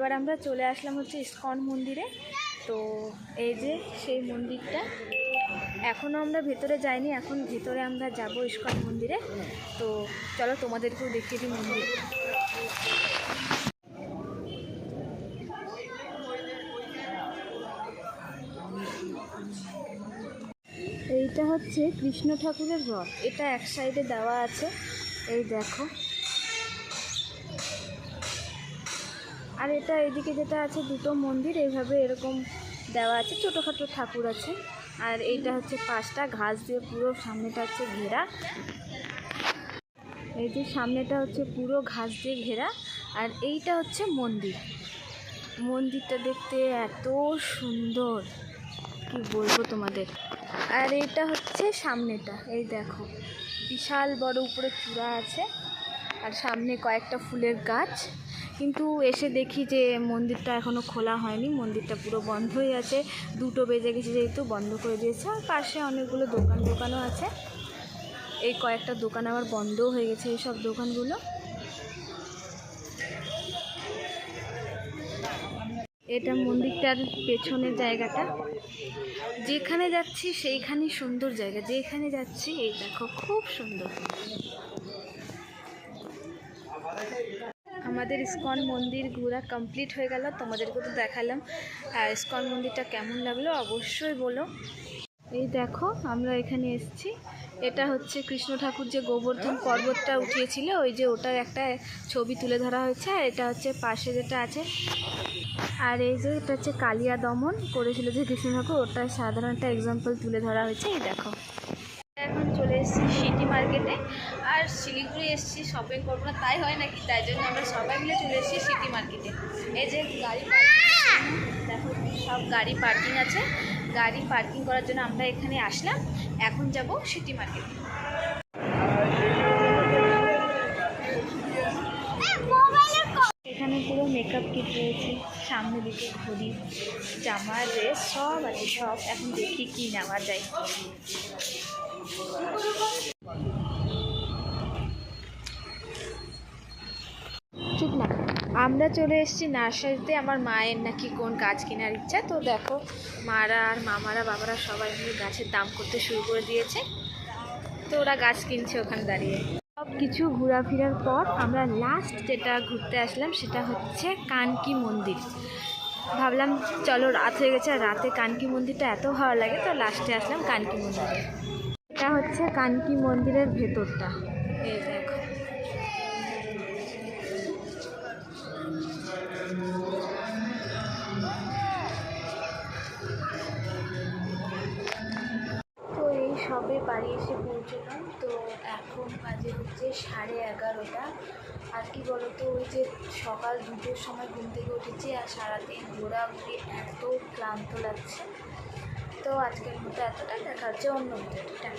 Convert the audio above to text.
এবার আমরা চলে আসলাম হচ্ছে ইসকন মন্দিরে। তো এই যে সেই মন্দিরটা, এখনও আমরা ভেতরে যাইনি, এখন ভেতরে আমরা যাব ইসকন মন্দিরে। তো চলো তোমাদেরকেও দেখিয়ে দিই মন্দির। এইটা হচ্ছে কৃষ্ণ ঠাকুরের রথ, এটা এক সাইডে দেওয়া আছে, এই দেখো। আর এটা এইদিকে যেটা আছে দুটো মন্দির এইভাবে এরকম দেওয়া আছে, ছোটোখাটো ঠাকুর আছে। আর এইটা হচ্ছে পাঁচটা ঘাস দিয়ে পুরো সামনেটা হচ্ছে ঘেরা, এই যে সামনেটা হচ্ছে পুরো ঘাস দিয়ে ঘেরা। আর এইটা হচ্ছে মন্দির, মন্দিরটা দেখতে এত সুন্দর কি বলবো তোমাদের। আর এইটা হচ্ছে সামনেটা, এই দেখো বিশাল বড় উপরে চূড়া আছে আর সামনে কয়েকটা ফুলের গাছ। কিন্তু এসে দেখি যে মন্দিরটা এখনও খোলা হয়নি, মন্দিরটা পুরো বন্ধই আছে, 2টো বেজে গেছে যেহেতু বন্ধ করে দিয়েছে। আর পাশে অনেকগুলো দোকানও আছে, এই কয়েকটা দোকান আবার বন্ধও হয়ে গেছে এই সব দোকানগুলো। এটা মন্দিরটার পেছনের জায়গাটা, যেখানে যাচ্ছি সেইখানেই সুন্দর জায়গা, যেখানে যাচ্ছি এই দেখো খুব সুন্দর। আমাদের ইসকন মন্দির ঘোরা কমপ্লিট হয়ে গেল, তোমাদেরকে তো দেখালাম। আর ইসকন মন্দিরটা কেমন লাগলো অবশ্যই বলো। এই দেখো আমরা এখানে এসেছি, এটা হচ্ছে কৃষ্ণ ঠাকুর যে গোবর্ধন পর্বতটা উঠিয়েছিল, ওই যে ওটার একটা ছবি তুলে ধরা হয়েছে। আর এটা হচ্ছে পাশে যেটা আছে, আর এই যে এটা হচ্ছে কালিয়া দমন করেছিল যে কৃষ্ণ ঠাকুর, ওটা সাধারণ একটা এক্সাম্পল তুলে ধরা হয়েছে। এই দেখো এখন চলে এসেছি সিটি মার্কেটে। আর শিলিগুড়ি এসেছি শপিং করবো না তাই হয় নাকি, তাই জন্য আমরা সবাই মিলে চলে এসেছি সিটি মার্কেটে। এই যে গাড়ি দেখো সব গাড়ি পার্কিং আছে, গাড়ি পার্কিং করার জন্য আমরা এখানে আসলাম। এখন যাব সিটি মার্কেটে। এখানে পুরো মেকআপ কিট রয়েছে, সামনে দিকে ঘড়ি, জামা, ড্রেস সব আছে সব। এখন দেখি কি নেওয়া যায়। চুপ না। আমরা চলে এসেছি নার্সারিতে, আমার মায়ের নাকি কোন গাছ কেনার ইচ্ছা। তো দেখো মারা আর মামারা বাবারা সবাই মিলে গাছের দাম করতে শুরু করে দিয়েছে, তো ওরা গাছ কিনছে ওখানে দাঁড়িয়ে। সব কিছু ঘোরাফেরার পর আমরা লাস্ট যেটা ঘুরতে আসলাম সেটা হচ্ছে কানকি মন্দির। ভাবলাম চলো রাত হয়ে গেছে, আর রাতে কানকি মন্দিরটা এত ভালো লাগে, তো লাস্টে আসলাম কানকি মন্দিরে। এটা হচ্ছে কানকি মন্দিরের ভেতরটা, এই দেখো। তো এই সবে বাড়ি এসে পৌঁছলাম, তো এখন বাজে হচ্ছে 11:30। আর কি বলতো, ওই যে সকাল 2টোর সময় ঘুম থেকে উঠেছি, আর সারাদিন ঘোরাঘুরি এত ক্লান্ত লাগছে। তো আজকের মতো এতটাই, দেখা হচ্ছে অন্য ভিডিওটা।